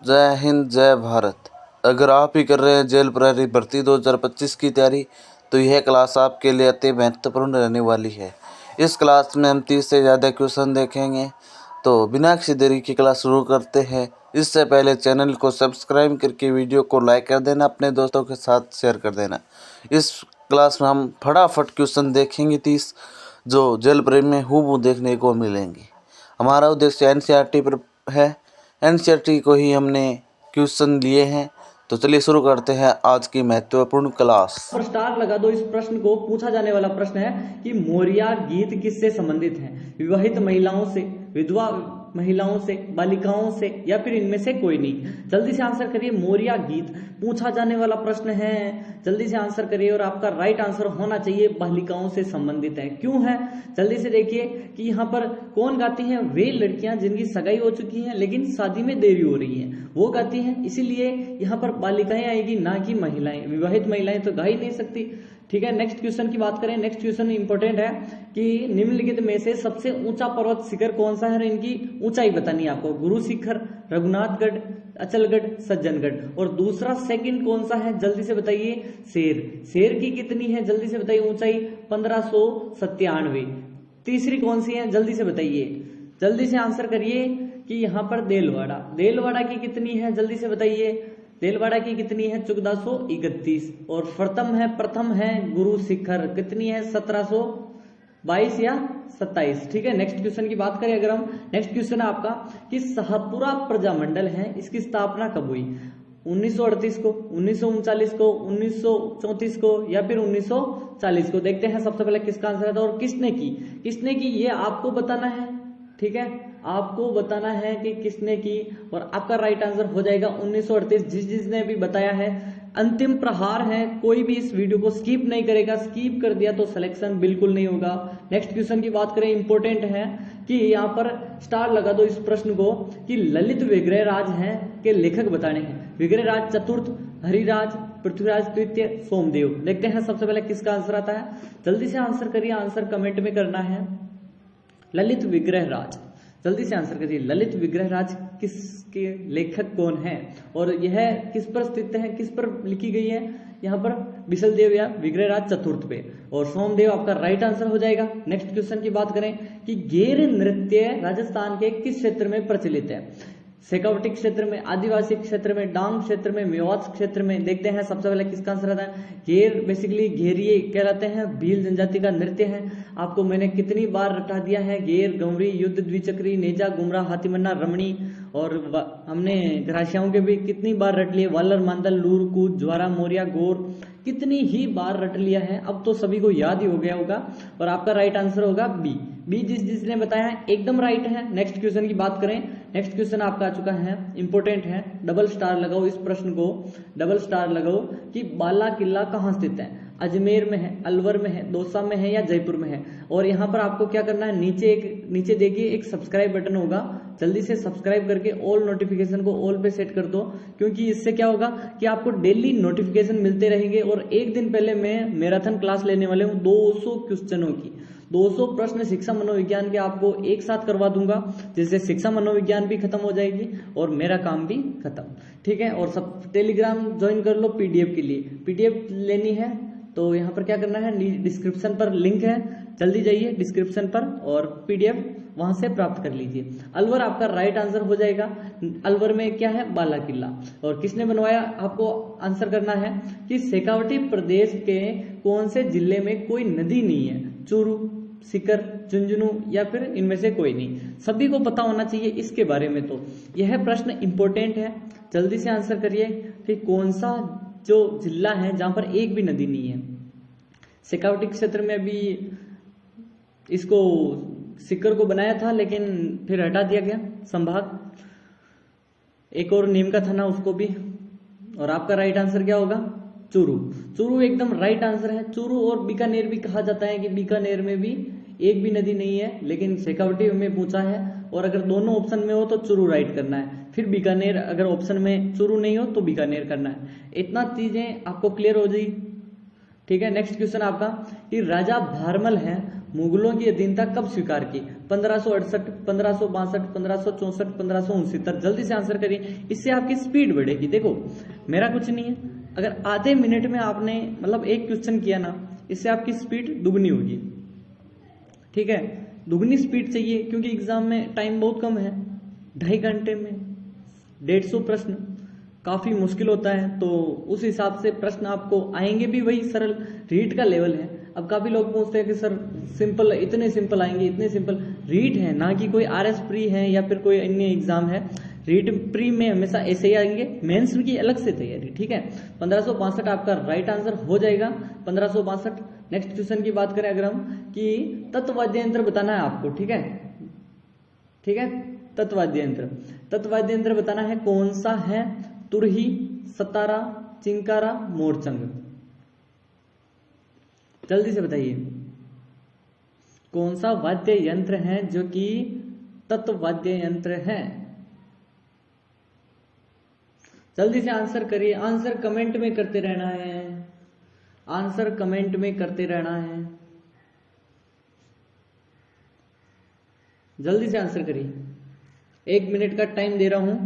जय हिंद जय भारत। अगर आप ही कर रहे हैं जेल प्रहरी भर्ती 2025 की तैयारी तो यह क्लास आपके लिए अति महत्वपूर्ण रहने वाली है। इस क्लास में हम 30 से ज़्यादा क्वेश्चन देखेंगे। तो बिना किसी देरी की क्लास शुरू करते हैं। इससे पहले चैनल को सब्सक्राइब करके वीडियो को लाइक कर देना, अपने दोस्तों के साथ शेयर कर देना। इस क्लास में हम फटाफट क्वेश्चन देखेंगे 30 जो जेल प्रेम में हूबहू देखने को मिलेंगे। हमारा उद्देश्य एनसीईआरटी पर है, एनसीईआरटी को ही हमने क्वेश्चन लिए हैं। तो चलिए शुरू करते हैं आज की महत्वपूर्ण क्लास। पर स्टार लगा दो। इस प्रश्न को पूछा जाने वाला प्रश्न है कि मौर्य गीत किससे संबंधित हैं? विवाहित महिलाओं से, विधवा महिलाओं से, बालिकाओं से, या फिर इनमें से कोई नहीं? जल्दी से आंसर करिए। मौर्य गीत पूछा जाने वाला प्रश्न है, जल्दी से आंसर करिए। और आपका राइट आंसर होना चाहिए बालिकाओं से संबंधित है। क्यों है? जल्दी से देखिए कि यहाँ पर कौन गाती हैं? वे लड़कियां जिनकी सगाई हो चुकी है लेकिन शादी में देरी हो रही है, वो गाती हैं। इसीलिए यहाँ पर बालिकाएं आएगी, ना कि महिलाएं। विवाहित महिलाएं तो गा ही नहीं सकती। ठीक है, नेक्स्ट क्वेश्चन की बात करें। नेक्स्ट क्वेश्चन इंपॉर्टेंट है कि निम्नलिखित में से सबसे ऊंचा पर्वत शिखर कौन सा है? इनकी ऊंचाई बतानी है आपको। गुरु शिखर, रघुनाथगढ़, अचलगढ़, सज्जनगढ़। और दूसरा सेकंड कौन सा है? जल्दी से बताइए। शेर। शेर की कितनी है? जल्दी से बताइए ऊंचाई। 1597। तीसरी कौन सी है? जल्दी से बताइए, जल्दी से आंसर करिए कि यहाँ पर देलवाड़ा। देलवाड़ा की कितनी है? जल्दी से बताइए। देलवाड़ा की कितनी है? 1431। और प्रथम है गुरु शिखर। कितनी है? 1722 या 27। ठीक है, नेक्स्ट क्वेश्चन की बात करें अगर हम। नेक्स्ट क्वेश्चन है आपका कि शाहपुरा प्रजामंडल है, इसकी स्थापना कब हुई? 1938 को, 1939 को, 1934 को, या फिर 1940 को? देखते हैं सबसे पहले किसका आंसर था और किसने की। किसने की ये आपको बताना है। ठीक है, आपको बताना है कि किसने की, और आपका राइट आंसर हो जाएगा 1938। जिसने भी बताया है अंतिम प्रहार है। कोई भी इस वीडियो को स्किप नहीं करेगा, स्किप कर दिया तो सिलेक्शन बिल्कुल नहीं होगा। नेक्स्ट क्वेश्चन की बात करें, इंपॉर्टेंट है कि यहाँ पर स्टार लगा दो इस प्रश्न को कि ललित विग्रह राज हैं के लेखक बताने हैं। विग्रह राज चतुर्थ, हरिराज, पृथ्वीराज तृतीय, सोमदेव। देखते हैं सबसे पहले किसका आंसर आता है। जल्दी से आंसर करिए, आंसर कमेंट में करना है। ललित विग्रह राज, जल्दी से आंसर करिए। ललित विग्रह राज किसके लेखक कौन है और यह किस पर स्थित है, किस पर लिखी गई है? यहाँ पर बिसलदेव या विग्रह राज चतुर्थ पे। और सोमदेव आपका राइट आंसर हो जाएगा। नेक्स्ट क्वेश्चन की बात करें कि गेर नृत्य राजस्थान के किस क्षेत्र में प्रचलित है? शेखावटी क्षेत्र में, आदिवासी क्षेत्र में, डांग क्षेत्र में, मेवात क्षेत्र में? देखते हैं सबसे पहले किसका आंसर आता है। घेर बेसिकली घेरिए कहलाते हैं, भील जनजाति का नृत्य है। आपको मैंने कितनी बार रटा दिया है। घेर, गंवरी, युद्ध, द्विचक्री, नेजा, गुमरा, हाथीमन्ना, रमणी। और हमने घराशियाओं के भी कितनी बार रट लिए। वालर, मांदल, लूर, कूद, ज्वारा, मोरिया, गोर, कितनी ही बार रट लिया है। अब तो सभी को याद ही हो गया होगा। और आपका राइट आंसर होगा बी। बी जिसने बताया है एकदम राइट है। नेक्स्ट क्वेश्चन की बात करें। नेक्स्ट क्वेश्चन आपका आ चुका है, इंपॉर्टेंट है। डबल स्टार लगाओ इस प्रश्न को, डबल स्टार लगाओ कि बाला किला कहाँ स्थित है? अजमेर में है, अलवर में है, दौसा में है, या जयपुर में है? और यहाँ पर आपको क्या करना है, नीचे देखिए एक सब्सक्राइब बटन होगा। जल्दी से सब्सक्राइब करके ऑल नोटिफिकेशन को ऑल पे सेट कर दो, क्योंकि इससे क्या होगा कि आपको डेली नोटिफिकेशन मिलते रहेंगे। और एक दिन पहले मैं मैराथन क्लास लेने वाले हूँ 200 क्वेश्चनों की। 200 प्रश्न शिक्षा मनोविज्ञान के आपको एक साथ करवा दूंगा, जिससे शिक्षा मनोविज्ञान भी खत्म हो जाएगी और मेरा काम भी खत्म। ठीक है, और सब टेलीग्राम ज्वाइन कर लो पीडीएफ के लिए। पीडीएफ लेनी है तो यहाँ पर क्या करना है, डिस्क्रिप्शन पर लिंक है, जल्दी जाइए डिस्क्रिप्शन पर और पीडीएफ वहां से प्राप्त कर लीजिए। अलवर आपका राइट आंसर हो जाएगा। अलवर में क्या है? बाला किला। और किसने बनवाया? आपको आंसर करना है कि शेखावटी प्रदेश के कौन से जिले में कोई नदी नहीं है? चूरू, सीकर, झुंझुनू, या फिर इनमें से कोई नहीं? सभी को पता होना चाहिए इसके बारे में। तो यह प्रश्न इंपॉर्टेंट है, जल्दी से आंसर करिए कि कौन सा जो जिला है जहां पर एक भी नदी नहीं है। शेखावटी क्षेत्र में अभी इसको सीकर को बनाया था लेकिन फिर हटा दिया गया संभाग। एक और नीम का था ना, उसको भी। और आपका राइट आंसर क्या होगा? चूरू। चूरू एकदम राइट आंसर है। चूरू और बीकानेर भी कहा जाता है कि बीकानेर में भी एक भी नदी नहीं है, लेकिन शेखावटी में पूछा है। और अगर दोनों ऑप्शन में हो तो चूरू राइट करना है, फिर बीकानेर। अगर ऑप्शन में चूरू नहीं हो तो बीकानेर करना है। इतना चीजें आपको क्लियर हो जाएगी। ठीक है, नेक्स्ट क्वेश्चन आपका कि राजा भारमल है मुगलों की अधीनता कब स्वीकार की? 1568, 1562, 1564, 1569। जल्दी से आंसर करिए, इससे आपकी स्पीड बढ़ेगी। देखो मेरा कुछ नहीं है, अगर आधे मिनट में आपने मतलब एक क्वेश्चन किया ना, इससे आपकी स्पीड दुगनी होगी। ठीक है, दुगनी स्पीड चाहिए क्योंकि एग्जाम में टाइम बहुत कम है, 2.5 घंटे में 150 प्रश्न काफी मुश्किल होता है, तो उस हिसाब से प्रश्न आपको आएंगे भी वही सरल, रीट का लेवल है। अब काफी लोग पूछते हैं कि सर सिंपल, इतने सिंपल आएंगे, इतने सिंपल। रीट है ना कि कोई आरएस प्री है या फिर कोई अन्य एग्जाम है, रीट प्री में हमेशा ऐसे ही आएंगे, मेंस की अलग से तैयारी। ठीक है, 1562 आपका राइट आंसर हो जाएगा, 1562। नेक्स्ट क्वेश्चन की बात करें अगर हम, कि तत्वाद्य यंत्र बताना है आपको। ठीक है, ठीक है, तत्वाद्य यंत्र, तत्वाद्य यंत्र बताना है, कौन सा है? तुरही, सतारा, चिंकारा, मोरचंग। जल्दी से बताइए, कौन सा वाद्य यंत्र है जो कि तत्वाद्य यंत्र है? जल्दी से आंसर करिए, आंसर कमेंट में करते रहना है, आंसर कमेंट में करते रहना है, जल्दी से आंसर करिए, 1 मिनट का टाइम दे रहा हूं,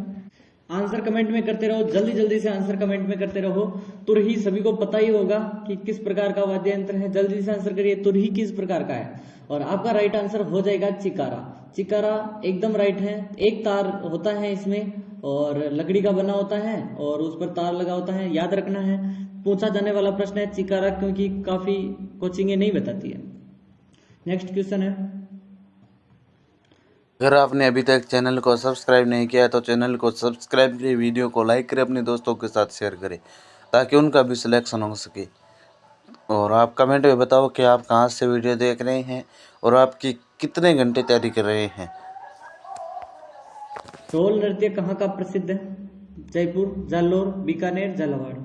आंसर कमेंट में करते रहो, जल्दी जल्दी से आंसर कमेंट में करते रहो। तुरही सभी को पता ही होगा कि किस प्रकार का वाद्य यंत्र है, जल्दी से आंसर करिए, तुरही किस प्रकार का है? और आपका राइट आंसर हो जाएगा चिकारा। चिकारा एकदम राइट है, एक तार होता है इसमें और लकड़ी का बना होता है और उस पर तार लगा होता है, याद रखना है। पूछा जाने वाला प्रश्न है चिकारा, क्योंकि काफी कोचिंगें नहीं बताती है। नेक्स्ट क्वेश्चन है, अगर आपने अभी तक चैनल को सब्सक्राइब नहीं किया है तो चैनल को सब्सक्राइब करें, वीडियो को लाइक करें, अपने दोस्तों के साथ शेयर करें ताकि उनका भी सिलेक्शन हो सके। और आप कमेंट में बताओ कि आप कहां से वीडियो देख रहे हैं और आपकी कितने घंटे तैयारी कर रहे हैं। ढोल नृत्य कहाँ का प्रसिद्ध है? जयपुर, जालोर, बीकानेर, झालावाड़।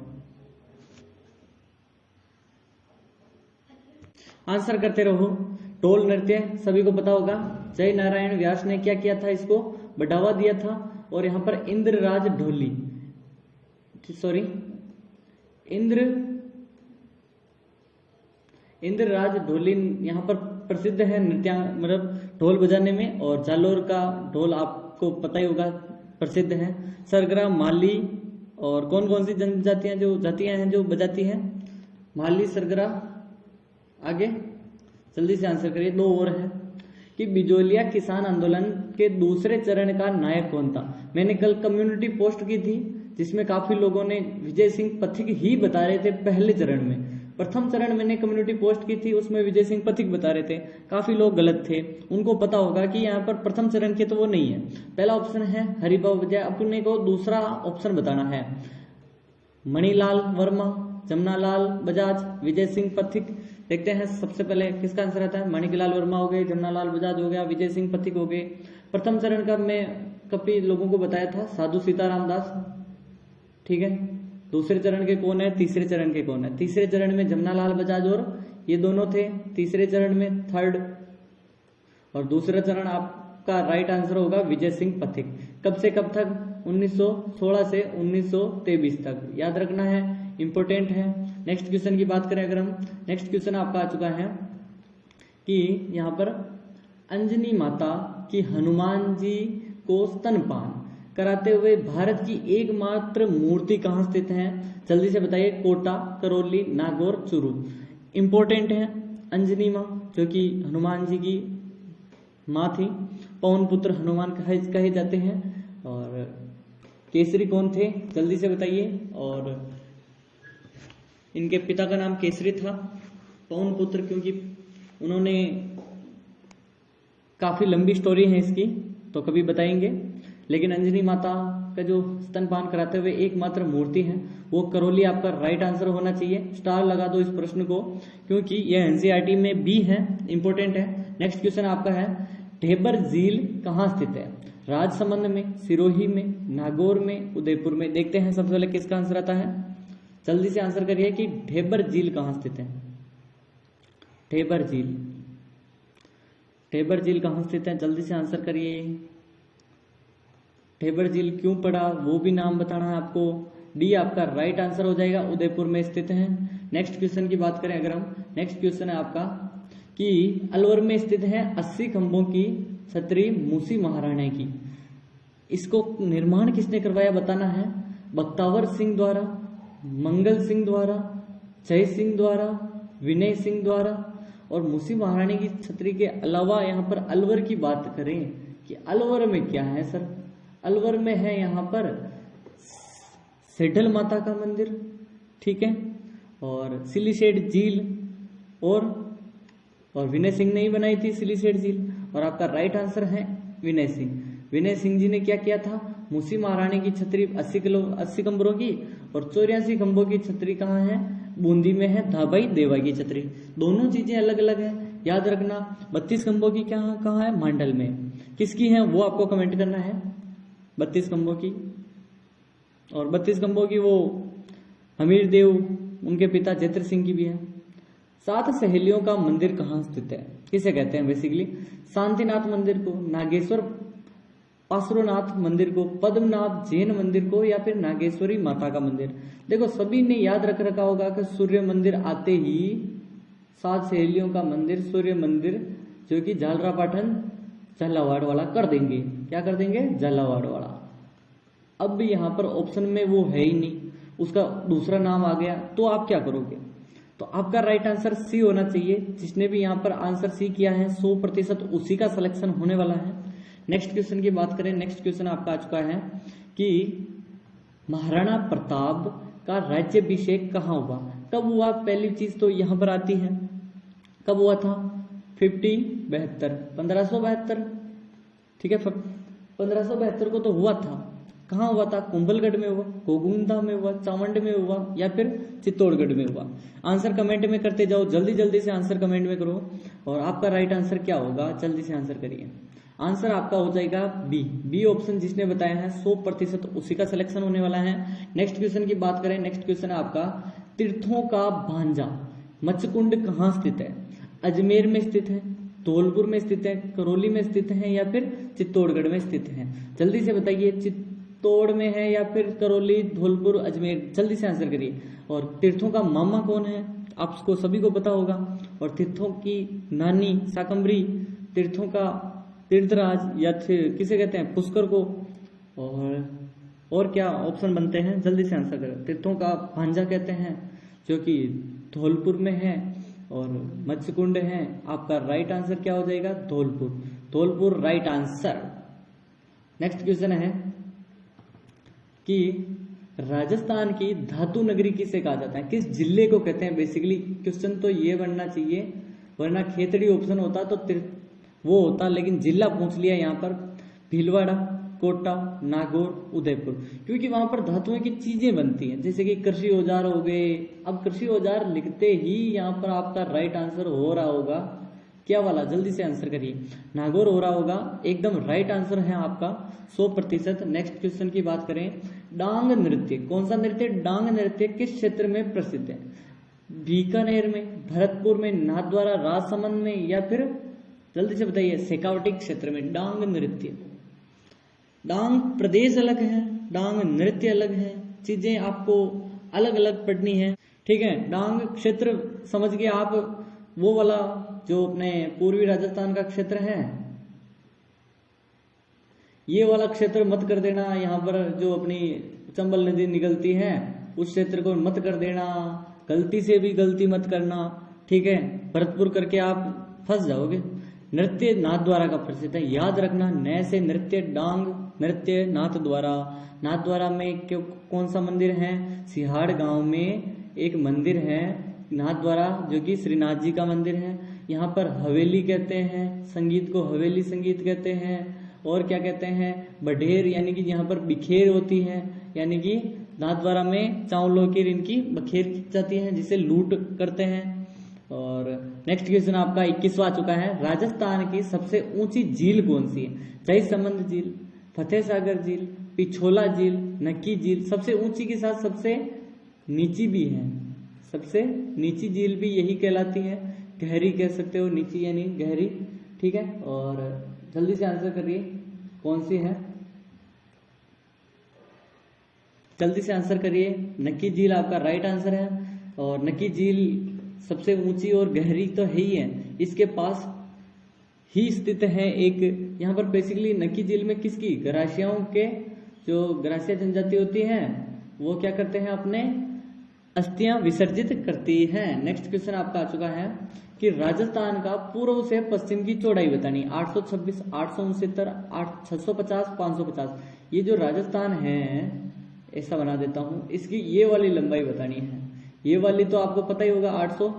आंसर करते रहो। ढोल नृत्य सभी को पता होगा, जय नारायण व्यास ने क्या किया था, इसको बढ़ावा दिया था। और यहाँ पर इंद्रराज ढोली, सॉरी इंद्रराज ढोली यहाँ पर प्रसिद्ध है नृत्य, मतलब ढोल बजाने में। और जालोर का ढोल आपको पता ही होगा, प्रसिद्ध है। सरगरा, माली और कौन कौन सी जातियां हैं जो बजाती हैं? माली, सरगरा। आगे जल्दी से आंसर करिए, 2 और है। कि बिजोलिया किसान आंदोलन के दूसरे चरण का नायक कौन था? मैंने कल कम्युनिटी पोस्ट की थी जिसमें काफी लोगों ने विजय सिंह पथिक ही बता रहे थे पहले चरण में। प्रथम चरण मैंने कम्युनिटी पोस्ट की थी, उसमें विजय सिंह पथिक बता रहे थे, काफी लोग गलत थे। उनको पता होगा कि यहाँ पर प्रथम चरण के तो वो नहीं है। पहला ऑप्शन है हरिभाऊ बजाय, अपने को दूसरा ऑप्शन बताना है। मणिलाल वर्मा, जमनालाल बजाज, विजय सिंह पथिक। देखते हैं सबसे पहले किसका आंसर आता है। मणिलाल वर्मा हो गए, जमनालाल बजाज हो गया, विजय सिंह पथिक हो गए। प्रथम चरण का मैं कभी लोगों को बताया था, साधु सीताराम दास। ठीक है, दूसरे चरण के कौन है, तीसरे चरण के कौन है? तीसरे चरण में जमनालाल बजाज और ये दोनों थे, तीसरे चरण में थर्ड। और दूसरा चरण आपका राइट आंसर होगा विजय सिंह पथिक। कब से कब तक? 1916 से 1923 तक, याद रखना है, इंपोर्टेंट है। नेक्स्ट क्वेश्चन की बात करें अगर हम, नेक्स्ट क्वेश्चन आपका आ चुका है कि यहाँ पर अंजनी माता की हनुमान जी को स्तनपान कराते हुए भारत की एकमात्र मूर्ति कहाँ स्थित है? जल्दी से बताइए। कोटा, करौली, नागौर, चूरू। इंपोर्टेंट है। अंजनी माँ जो कि हनुमान जी की माँ थी, पवन पुत्र हनुमान कहे जाते हैं। और केसरी कौन थे? जल्दी से बताइए। और इनके पिता का नाम केसरी था, पवन पुत्र क्योंकि उन्होंने, काफी लंबी स्टोरी है इसकी तो कभी बताएंगे। लेकिन अंजनी माता का जो स्तनपान कराते हुए एकमात्र मूर्ति है वो करौली आपका राइट आंसर होना चाहिए। स्टार लगा दो इस प्रश्न को क्योंकि यह एनसीईआरटी में भी है, इंपोर्टेंट है। नेक्स्ट क्वेश्चन आपका है, ढेबर झील कहाँ स्थित है? राजसमंद में, सिरोही में, नागौर में, उदयपुर में। देखते हैं सबसे पहले किसका आंसर आता है। जल्दी से आंसर करिए कि ढेबर झील कहाँ स्थित है। ढेबर झील, ढेबर झील कहाँ स्थित है? जल्दी से आंसर करिए। ढेबर झील क्यों पड़ा वो भी नाम बताना है आपको। डी आपका राइट आंसर हो जाएगा, उदयपुर में स्थित है। नेक्स्ट क्वेश्चन की बात करें अगर हम, नेक्स्ट क्वेश्चन है आपका कि अलवर में स्थित है 80 खंभों की छतरी मूसी महाराणा की। इसको निर्माण किसने करवाया बताना है। बख्तावर सिंह द्वारा, मंगल सिंह द्वारा, जय सिंह द्वारा, विनय सिंह द्वारा। और मूसी महारानी की छतरी के अलावा यहाँ पर अलवर की बात करें कि अलवर में क्या है सर, अलवर में है यहाँ पर सेठल माता का मंदिर, ठीक है, और सिलीसेठ झील, और विनय सिंह ने ही बनाई थी सिलीसेठ झील। और आपका राइट आंसर है विनय सिंह। विनय सिंह जी ने क्या किया था, मूसी महारानी की छतरी 80 खंभों की और 84 खंभों की छतरी कहाँ है, बूंदी में है, धाबाई देवा की छतरी। दोनों चीजें अलग अलग है, याद रखना। 32 खंभों की कहाँ है, मांडल में। किसकी है वो आपको कमेंट करना है, 32 खंभों की। और 32 खंभों की वो हमीर देव, उनके पिता जैत्र सिंह की भी है। 7 सहेलियों का मंदिर कहाँ स्थित है, किसे कहते हैं बेसिकली, शांतिनाथ मंदिर को, नागेश्वर पार्श्वनाथ मंदिर को, पद्मनाभ जैन मंदिर को, या फिर नागेश्वरी माता का मंदिर। देखो सभी ने याद रख रखा होगा कि सूर्य मंदिर आते ही 7 सहेलियों का मंदिर, सूर्य मंदिर, जो कि झालरा पाटन झालावाड़ वाला कर देंगे। क्या कर देंगे, झालावाड़ वाला। अब यहाँ पर ऑप्शन में वो है ही नहीं, उसका दूसरा नाम आ गया, तो आप क्या करोगे। तो आपका राइट आंसर सी होना चाहिए। जिसने भी यहाँ पर आंसर सी किया है 100% उसी का सिलेक्शन होने वाला है। नेक्स्ट क्वेश्चन की बात करें, नेक्स्ट क्वेश्चन आपका आ चुका है कि महाराणा प्रताप का राज्याभिषेक कहाँ हुआ, कब हुआ। पहली चीज तो यहाँ पर आती है, कब हुआ था, 1572, ठीक है, 1572 को तो हुआ था। कहाँ हुआ था, कुंभलगढ़ में हुआ, गोगुंदा में हुआ, चावंड में हुआ, या फिर चित्तौड़गढ़ में हुआ। आंसर कमेंट में करते जाओ, जल्दी जल्दी से आंसर कमेंट में करो। और आपका राइट आंसर क्या होगा, जल्दी से आंसर करिए। आंसर आपका हो जाएगा बी ऑप्शन। जिसने बताया है 100% उसी का सिलेक्शन होने वाला है। नेक्स्ट क्वेश्चन की बात करें, नेक्स्ट क्वेश्चन है आपका तीर्थों का भांजा मच्छकुंड कहाँ स्थित है। अजमेर में स्थित है, धौलपुर में स्थित है, करौली में स्थित है, या फिर चित्तौड़गढ़ में स्थित है। जल्दी से बताइए, चित्तौड़ में है या फिर करौली, धौलपुर, अजमेर, जल्दी से आंसर करिए। और तीर्थों का मामा कौन है, आपको सभी को पता होगा। और तीर्थों की नानी शाकंभरी, तीर्थों का तीर्थराज या किसे कहते हैं, पुष्कर को। और क्या ऑप्शन बनते हैं, जल्दी से आंसर करें। तीर्थों का भांजा कहते हैं, जो कि धौलपुर में है, और मत्स्यकुंड है। आपका राइट आंसर क्या हो जाएगा, Dholpur right answer. Next question है कि राजस्थान की धातु नगरी किसे कहा जाता है, किस जिले को कहते हैं। बेसिकली क्वेश्चन तो ये बनना चाहिए, वरना खेतड़ी ऑप्शन होता तो वो होता, लेकिन जिला पूछ लिया यहाँ पर। भीलवाड़ा, कोटा, नागौर, उदयपुर, क्योंकि वहां पर धातुओं की चीजें बनती हैं, जैसे कि कृषि औजार हो गए। अब कृषि औजार लिखते ही यहाँ पर आपका राइट आंसर हो रहा होगा क्या वाला, जल्दी से आंसर करिए। नागौर हो रहा होगा, एकदम राइट आंसर है आपका 100%। नेक्स्ट क्वेश्चन की बात करें, डांग नृत्य, कौन सा नृत्य, डांग नृत्य किस क्षेत्र में प्रसिद्ध है। बीकानेर में, भरतपुर में, नाथद्वारा, राजसमंद में, या फिर जल्दी से बताइए शेखावटी क्षेत्र में। डांग नृत्य, डांग प्रदेश अलग है, डांग नृत्य अलग है, चीजें आपको अलग अलग पढ़नी है, ठीक है। डांग क्षेत्र समझ गए आप, वो वाला जो अपने पूर्वी राजस्थान का क्षेत्र है, ये वाला क्षेत्र मत कर देना। यहाँ पर जो अपनी चंबल नदी निकलती है उस क्षेत्र को मत कर देना, गलती से भी गलती मत करना, ठीक है। भरतपुर करके आप फंस जाओगे। नृत्य नाथद्वारा का प्रसिद्ध है, याद रखना। नए से नृत्य, डांग नृत्य नाथद्वारा। नाथद्वारा में क्यों, कौन सा मंदिर है, सिहाड़ गांव में एक मंदिर है नाथद्वारा, जो कि श्रीनाथ जी का मंदिर है। यहाँ पर हवेली कहते हैं, संगीत को हवेली संगीत कहते हैं। और क्या कहते हैं, बढेर, यानी कि यहाँ पर बिखेर होती है, यानी कि नाथद्वारा में चावलों की इनकी बखेर जाती है, जिसे लूट करते हैं। और नेक्स्ट क्वेश्चन आपका 21वां आ चुका है, राजस्थान की सबसे ऊंची झील कौन सी है। जयसमंद झील, फतेह सागर झील, पिछोला झील, नक्की झील। सबसे ऊंची के साथ सबसे नीची भी है, सबसे नीची झील भी यही कहलाती है, गहरी कह सकते हो, नीची यानी गहरी, ठीक है। और जल्दी से आंसर करिए कौन सी है, जल्दी से आंसर करिए। नक्की झील आपका राइट आंसर है, और नक्की झील सबसे ऊंची और गहरी तो है ही है, इसके पास ही स्थित है एक, यहाँ पर बेसिकली नक्की झील में किसकी, गरासियाओं के, जो गरासिया जनजाति होती है वो क्या करते हैं, अपने अस्थियां विसर्जित करती है। नेक्स्ट क्वेश्चन आपका आ चुका है कि राजस्थान का पूर्व से पश्चिम की चौड़ाई बतानी, 826, 869, 650, 550। ये जो राजस्थान है, ऐसा बना देता हूं, इसकी ये वाली लंबाई बतानी है। ये वाली तो आपको पता ही होगा, 800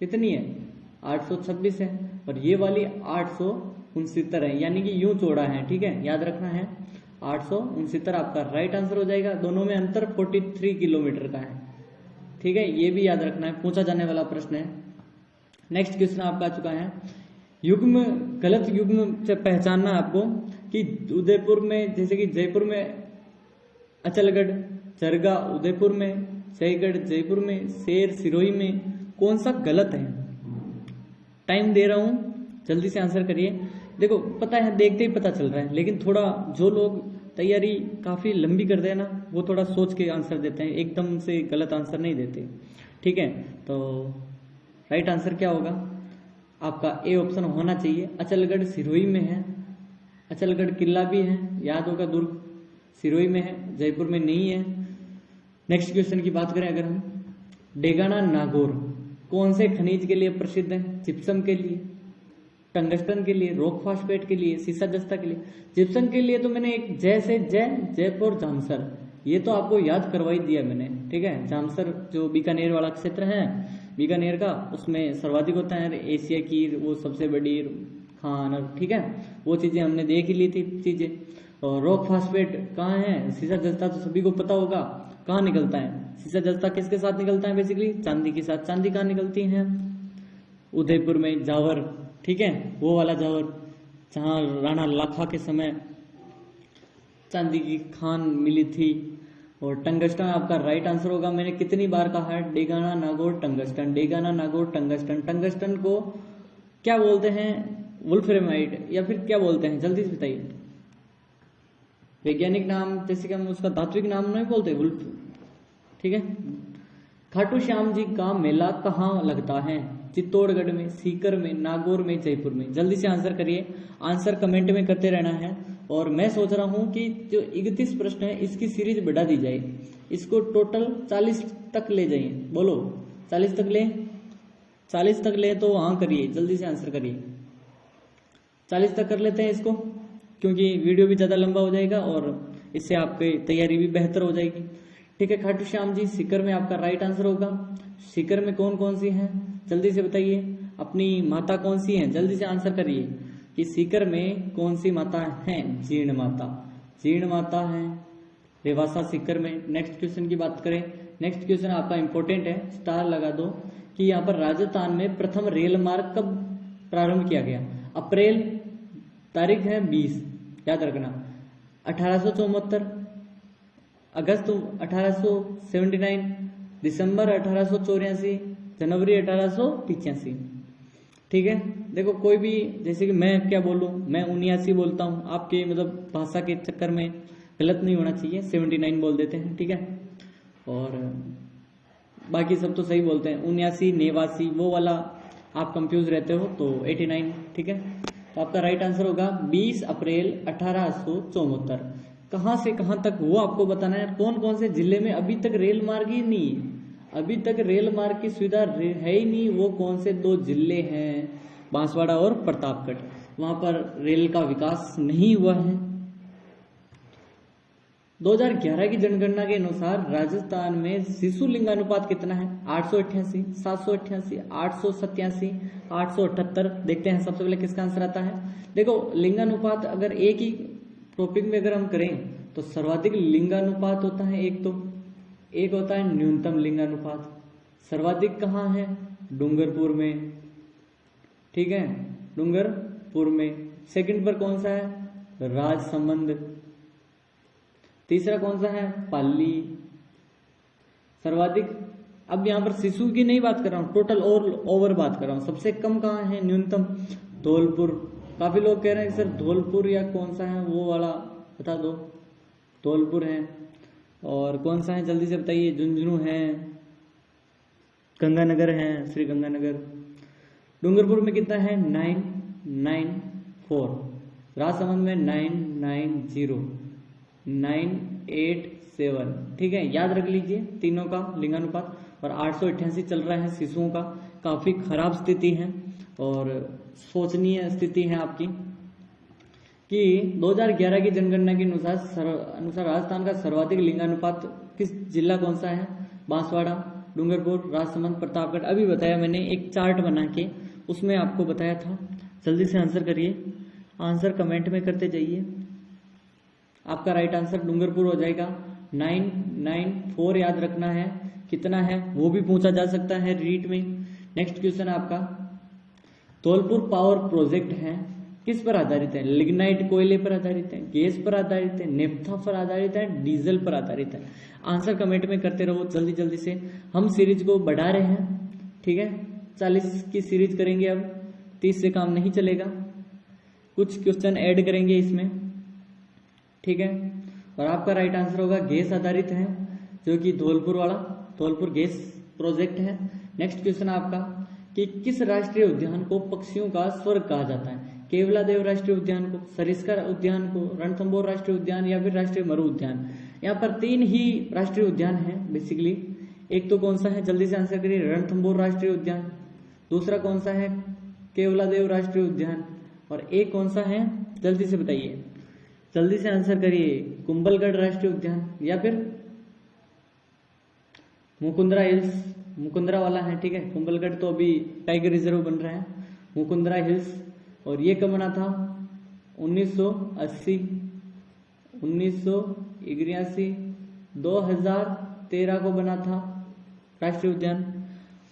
कितनी है, 826 है, और ये वाली 869 है, यानी कि यूं चौड़ा है। ठीक है, याद रखना है, 869 आपका राइट आंसर हो जाएगा। दोनों में अंतर 43 किलोमीटर का है। ठीक है, ये भी याद रखना है, पूछा जाने वाला प्रश्न है। नेक्स्ट क्वेश्चन आपका आ चुका है, युग्म, गलत युग्म से पहचानना आपको कि उदयपुर में, जैसे कि जयपुर में अचलगढ़, चरगा उदयपुर में, जयगढ़ जयपुर में, शेर सिरोही में, कौन सा गलत है। टाइम दे रहा हूं, जल्दी से आंसर करिए। देखो पता है, देखते ही पता चल रहा है, लेकिन थोड़ा जो लोग तैयारी काफी लंबी कर दे ना, वो थोड़ा सोच के आंसर देते हैं, एकदम से गलत आंसर नहीं देते। ठीक है, तो राइट आंसर क्या होगा आपका, ए ऑप्शन होना चाहिए। अचलगढ़ सिरोही में है, अचलगढ़ किला भी है, याद होगा, दुर्ग सिरोही में है, जयपुर में नहीं है। नेक्स्ट क्वेश्चन की बात करें अगर हम, डेगाना नागौर कौन से खनिज के लिए प्रसिद्ध है, जिप्सम के लिए, टंगस्टन के लिए, रॉक फास्फेट के लिए, सीसा जस्ता के लिए। जिप्सम के लिए तो मैंने एक जय से जयपुर जामसर, ये तो आपको याद करवाई दिया मैंने। ठीक है, जामसर जो बीकानेर वाला क्षेत्र है बीकानेर का, उसमें सर्वाधिक होता है, एशिया की वो सबसे बड़ी खान, और ठीक है वो चीजें हमने देख ही ली थी चीजें। और रॉक फास्फेट कहाँ है, सीसा जस्ता तो सभी को पता होगा कहाँ निकलता है। सीसा जस्ता किसके साथ निकलता है, बेसिकली चांदी के साथ। चांदी कहाँ निकलती है, उदयपुर में, जावर। ठीक है, वो वाला जावर जहाँ राणा लाखा के समय चांदी की खान मिली थी। और टंगस्टन आपका राइट आंसर होगा। मैंने कितनी बार कहा है, Degana Nagaur tungsten, Degana Nagaur tungsten. Tungsten को क्या बोलते हैं, वुल्फ्रेमाइट, या फिर क्या बोलते हैं, जल्दी से बताइए। वैज्ञानिक नाम जैसे कि हम उसका धात्विक नाम नहीं बोलते, वुल्फ। ठीक है, खाटू श्याम जी का मेला कहाँ लगता है, चित्तौड़गढ़ में, सीकर में, नागौर में, जयपुर में। जल्दी से आंसर करिए, आंसर कमेंट में करते रहना है। और मैं सोच रहा हूं कि जो 31 प्रश्न है इसकी सीरीज बढ़ा दी जाए, इसको टोटल 40 तक ले जाइए। बोलो 40 तक ले, 40 तक ले तो हाँ करिए, जल्दी से आंसर करिए। 40 तक कर लेते हैं इसको, क्योंकि वीडियो भी ज्यादा लंबा हो जाएगा और इससे आपकी तैयारी भी बेहतर हो जाएगी। ठीक है, खाटू श्याम जी सीकर में आपका राइट आंसर होगा। सीकर में कौन कौन सी है, जल्दी से बताइए। अपनी माता कौन सी है, जल्दी से आंसर करिए कि सीकर में कौन सी माता है। जीर्ण माता, जीर्ण माता है रेवासा सीकर में। नेक्स्ट क्वेश्चन की बात करें, नेक्स्ट क्वेश्चन आपका इंपॉर्टेंट है, स्टार लगा दो कि यहाँ पर राजस्थान में प्रथम रेल मार्ग कब प्रारंभ किया गया। अप्रैल, तारीख है 20, याद रखना। 1874, अगस्त 1879, दिसंबर 1884, जनवरी 1885। ठीक है, देखो कोई भी, जैसे कि मैं क्या बोलूं, मैं 79 बोलता हूं, आपके मतलब भाषा के चक्कर में गलत नहीं होना चाहिए, 79 बोल देते हैं। ठीक है, और बाकी सब तो सही बोलते हैं, 79, 89 वो वाला आप कंफ्यूज रहते हो तो 89। ठीक है, तो आपका राइट आंसर होगा 20 अप्रैल 1874। कहां से कहां तक वो आपको बताना है। कौन कौन से जिले में अभी तक रेल मार्ग ही नहीं है, अभी तक रेल मार्ग की सुविधा है ही नहीं, वो कौन से 2 जिले हैं, बांसवाड़ा और प्रतापगढ़, वहां पर रेल का विकास नहीं हुआ है। 2011 की जनगणना के अनुसार राजस्थान में शिशु लिंगानुपात कितना है, 888, 788, 887, 878। देखते हैं सबसे पहले किसका आंसर आता है। देखो लिंगानुपात अगर एक ही टॉपिक में अगर हम करें तो सर्वाधिक लिंगानुपात होता है एक होता है न्यूनतम लिंगानुपात। सर्वाधिक कहाँ है, डूंगरपुर में। ठीक है, डूंगरपुर में। सेकंड पर कौन सा है, राजसमंद। तीसरा कौन सा है, पाली। सर्वाधिक, अब यहां पर शिशु की नहीं बात कर रहा हूं, टोटल और ओवर बात कर रहा हूं। सबसे कम कहाँ है, न्यूनतम, धौलपुर। काफी लोग कह रहे हैं सर धौलपुर या कौन सा है वो वाला बता दो। धौलपुर है। और कौन सा है जल्दी से बताइए, झुंझुनू है, गंगानगर है, श्री गंगानगर। डूंगरपुर में कितना है 994, राजसमंद में 990, 987, ठीक है, याद रख लीजिए तीनों का लिंगानुपात। और 888 चल रहा है शिशुओं का, काफी खराब स्थिति है और शोचनीय स्थिति है आपकी। कि 2011 की जनगणना के अनुसार राजस्थान का सर्वाधिक लिंगानुपात किस जिला कौन सा है? बांसवाड़ा, डूंगरपुर, राजसमंद, प्रतापगढ़। अभी बताया मैंने एक चार्ट बना के, उसमें आपको बताया था। जल्दी से आंसर करिए, आंसर कमेंट में करते जाइए। आपका राइट आंसर डूंगरपुर हो जाएगा। 994 याद रखना है, कितना है वो भी पूछा जा सकता है रीट में। नेक्स्ट क्वेश्चन आपका, धौलपुर पावर प्रोजेक्ट है किस पर आधारित है? लिग्नाइट कोयले पर आधारित है, गैस पर आधारित है, नेफ्था पर आधारित है, डीजल पर आधारित है? आंसर कमेंट में करते रहो जल्दी जल्दी से। हम सीरीज को बढ़ा रहे हैं, ठीक है, 40 की सीरीज करेंगे अब, 30 से काम नहीं चलेगा। कुछ क्वेश्चन ऐड करेंगे इसमें, ठीक है। और आपका राइट आंसर होगा गैस आधारित है, जो कि धौलपुर वाला धौलपुर गैस प्रोजेक्ट है। नेक्स्ट क्वेश्चन आपका, कि किस राष्ट्रीय उद्यान को पक्षियों का स्वर्ग कहा जाता है? केवलादेव राष्ट्रीय उद्यान को, सरिस्का उद्यान को, रणथंभौर राष्ट्रीय उद्यान या फिर राष्ट्रीय मरु उद्यान? यहाँ पर 3 ही राष्ट्रीय उद्यान है बेसिकली। एक तो कौन सा है, जल्दी से आंसर करिए, रणथंभौर राष्ट्रीय उद्यान। दूसरा कौन सा है, केवलादेव राष्ट्रीय उद्यान। और एक कौन सा है, जल्दी से बताइए, जल्दी से आंसर करिए, कुंभलगढ़ राष्ट्रीय उद्यान या फिर मुकुंदरा हिल्स, मुकुंदरा वाला है, ठीक है। कुंभलगढ़ तो अभी टाइगर रिजर्व बन रहा है, मुकुंदरा हिल्स। और ये कब बना था? 1980, 1981, 2013 को बना था राष्ट्रीय उद्यान।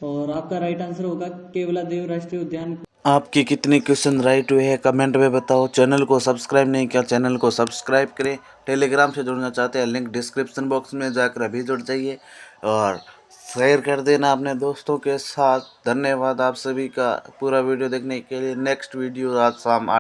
और आपका राइट आंसर होगा केवलादेव राष्ट्रीय उद्यान। आपके कितने क्वेश्चन राइट हुए हैं कमेंट में बताओ। चैनल को सब्सक्राइब नहीं किया, चैनल को सब्सक्राइब करें। टेलीग्राम से जुड़ना चाहते हैं, लिंक डिस्क्रिप्शन बॉक्स में जाकर अभी जुड़ जाइए और शेयर कर देना अपने दोस्तों के साथ। धन्यवाद आप सभी का पूरा वीडियो देखने के लिए। नेक्स्ट वीडियो आज शाम